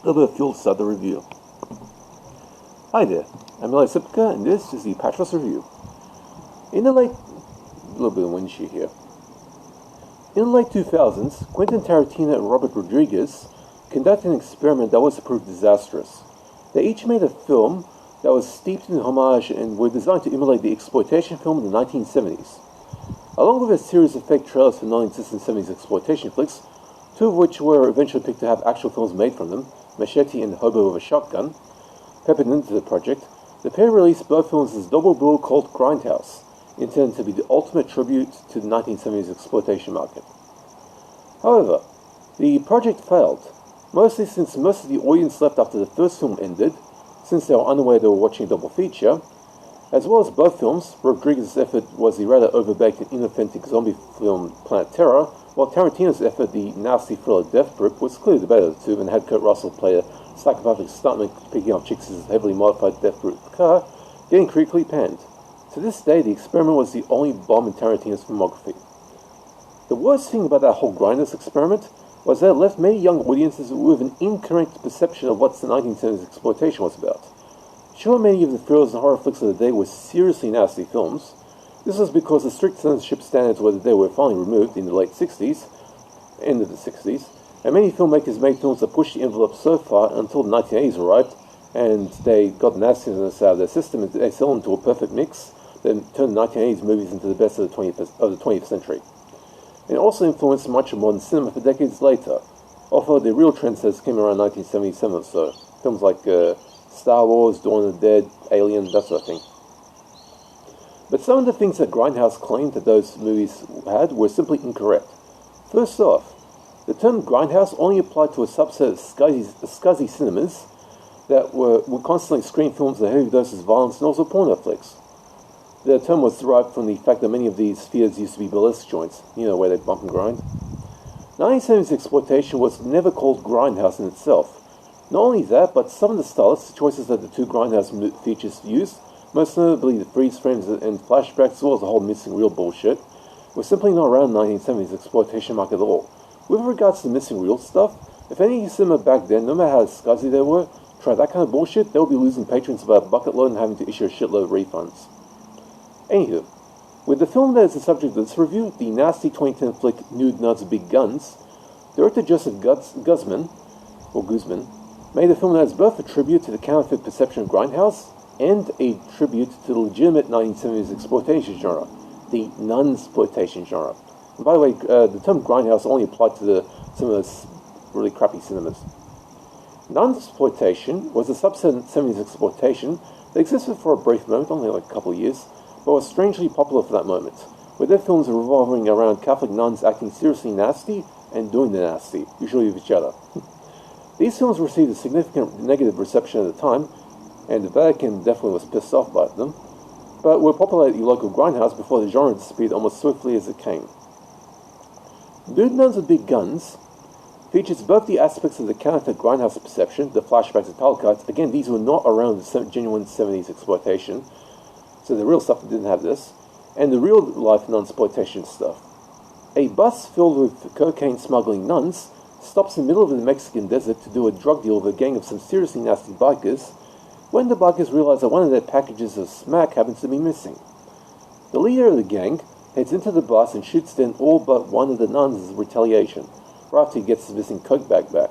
Over fuel start the review. Hi there, I'm Lesbian, and this is the Apatros review. In the late, a little bit of wind sheet here. In the late 2000s, Quentin Tarantino and Robert Rodriguez conducted an experiment that was to prove disastrous. They each made a film that was steeped in homage and were designed to emulate the exploitation film of the 1970s. Along with a series of fake trailers for non-existent 70s exploitation flicks, two of which were eventually picked to have actual films made from them, Machete and Hobo with a Shotgun, peppered into the project, the pair released both films as double bill called Grindhouse, intended to be the ultimate tribute to the 1970s exploitation market. However, the project failed, mostly since most of the audience left after the first film ended, since they were unaware they were watching a double feature. As well as both films, Rodriguez's effort was the rather overbaked and inauthentic zombie film Planet Terror, while Tarantino's effort, the nasty thriller Death Grip, was clearly the better of the two, and had Kurt Russell play a psychopathic stuntman picking up chicks in his heavily modified Death Grip car, getting critically panned. To this day, the experiment was the only bomb in Tarantino's filmography. The worst thing about that whole Grindhouse experiment was that it left many young audiences with an incorrect perception of what the 1970s exploitation was about. Sure, many of the thrillers and horror flicks of the day were seriously nasty films. This was because the strict censorship standards of the day were finally removed in the late 60s, end of the 60s, and many filmmakers made films that pushed the envelope so far until the 1980s arrived, and they got nastiness out of their system, and they fell into a perfect mix that turned the 1980s movies into the best of the 20th century. And also influenced much of modern cinema for decades later, although the real trendsetters came around 1977 or so. Films like Star Wars, Dawn of the Dead, Alien, that sort of thing. But some of the things that Grindhouse claimed that those movies had were simply incorrect. First off, the term Grindhouse only applied to a subset of scuzzy cinemas that would constantly screen films with heavy doses of violence and also porno flicks. The term was derived from the fact that many of these theaters used to be burlesque joints, where they bump and grind. 1970s exploitation was never called Grindhouse in itself. Not only that, but some of the stylistic choices that the two Grindhouse features used, most notably the freeze frames and flashbacks, as well as the whole missing reel bullshit, were simply not around the 1970s exploitation market at all. With regards to the missing reel stuff, if any cinema back then, no matter how scuzzy they were, tried that kind of bullshit, they would be losing patrons by a bucket load and having to issue a shitload of refunds. Anywho, with the film that is the subject of this review, the nasty 2010 flick Nude, Nuns, Big Guns, director Joseph Guzman made a film that is both a tribute to the counterfeit perception of Grindhouse and a tribute to the legitimate 1970s exploitation genre, the Nunsploitation genre. And by the way, the term Grindhouse only applied to some of those really crappy cinemas. Nunsploitation was a subset of 70s exploitation that existed for a brief moment, only like a couple of years, but was strangely popular for that moment, with their films revolving around Catholic nuns acting seriously nasty and doing the nasty, usually with each other. These films received a significant negative reception at the time, and the Vatican definitely was pissed off by them, but were popular at the local grindhouse before the genre disappeared almost swiftly as it came. Nude, Nuns with Big Guns features both the aspects of the counterfeit grindhouse perception, the flashbacks and title cards. Again, these were not around the genuine 70s exploitation, so the real stuff didn't have this, and the real-life nunsploitation stuff. A bus filled with cocaine-smuggling nuns stops in the middle of the Mexican desert to do a drug deal with a gang of some seriously nasty bikers, when the bikers realize that one of their packages of smack happens to be missing. The leader of the gang heads into the bus and shoots down all but one of the nuns as retaliation, right after he gets his missing coke bag back.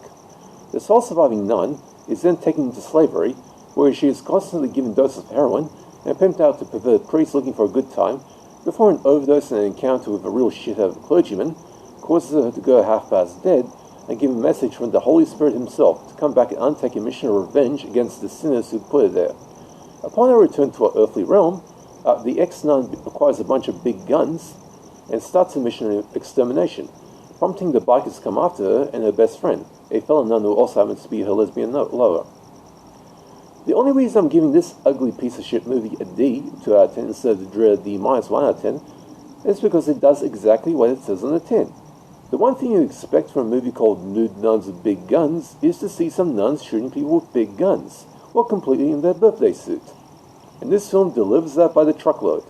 The sole surviving nun is then taken into slavery, where she is constantly given doses of heroin and pimped out to pervert priests looking for a good time, before an overdose and an encounter with a real shithead clergyman causes her to go half-past dead and give a message from the Holy Spirit himself to come back and undertake a mission of revenge against the sinners who put her there. Upon her return to her earthly realm, the ex-nun acquires a bunch of big guns and starts a mission of extermination, prompting the bikers to come after her and her best friend, a fellow nun who also happens to be her lesbian lover. The only reason I'm giving this ugly piece of shit movie a D, 2 out of 10, instead of the dread D minus 1 out of 10, is because it does exactly what it says on the tin. The one thing you expect from a movie called Nude, Nuns with Big Guns is to see some nuns shooting people with big guns, while completely in their birthday suit. And this film delivers that by the truckload.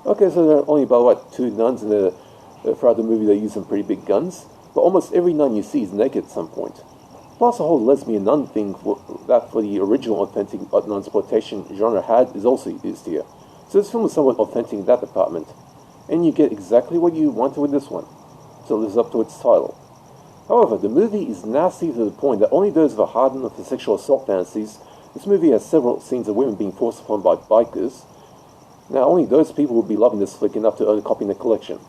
Okay, so there are only about, 2 nuns throughout the movie that use some pretty big guns, but almost every nun you see is naked at some point. Plus, the whole lesbian nun thing that for the original authentic nunsploitation genre had is also used here. So this film is somewhat authentic in that department, and you get exactly what you wanted with this one. So it lives up to its title. However, the movie is nasty to the point that only those who are hardened for sexual assault fantasies. This movie has several scenes of women being forced upon by bikers. Now, only those people will be loving this flick enough to own a copy in the collection.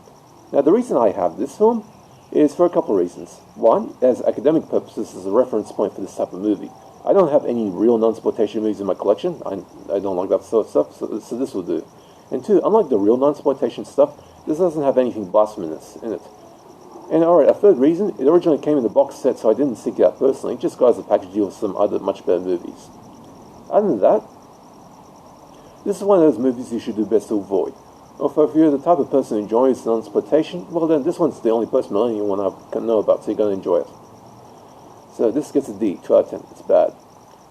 Now, the reason I have this film is for a couple of reasons. One, as academic purposes, as a reference point for this type of movie. I don't have any real nunsploitation movies in my collection. I don't like that sort of stuff, so this will do. And two, unlike the real nunsploitation stuff, this doesn't have anything blasphemous in it. And alright, a third reason, it originally came in the box set, so I didn't seek it out personally. It just got as a package deal with some other much better movies. Other than that, this is one of those movies you should do best to avoid. Or if you're the type of person who enjoys nunsploitation, well then this one's the only post-millennial one I can know about, so you're going to enjoy it. So this gets a D, 2 out of 10. It's bad.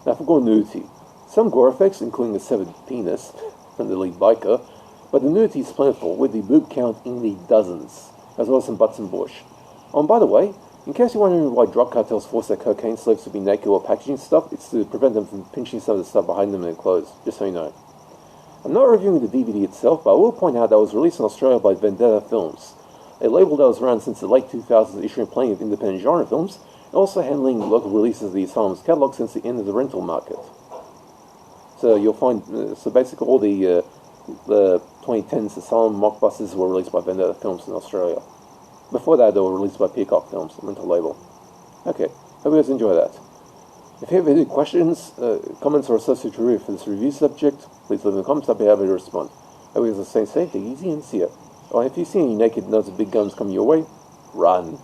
Now if we go nudity, some gore effects, including a severed penis from the lead biker, but the nudity is plentiful, with the boob count in the dozens, as well as some butts and bush. Oh, and by the way, in case you're wondering why drug cartels force their cocaine slaves to be naked while packaging stuff, it's to prevent them from pinching some of the stuff behind them in their clothes, just so you know. I'm not reviewing the DVD itself, but I will point out that it was released in Australia by Vendetta Films, a label that was around since the late 2000s, issuing plenty of independent genre films, and also handling local releases of the Asylum's catalogue since the end of the rental market. So you'll find, so basically all the 2010s Asylum mockbusters were released by Vendetta Films in Australia. Before that, they were released by Peacock Films, a rental label. Okay, hope you guys enjoy that. If you have any questions, comments, or associated review for this review subject, please leave in the comments. I'll be happy to respond. Hope you guys are staying safe, take it easy, and see ya. Oh, and if you see any naked nuns with big guns coming your way, run.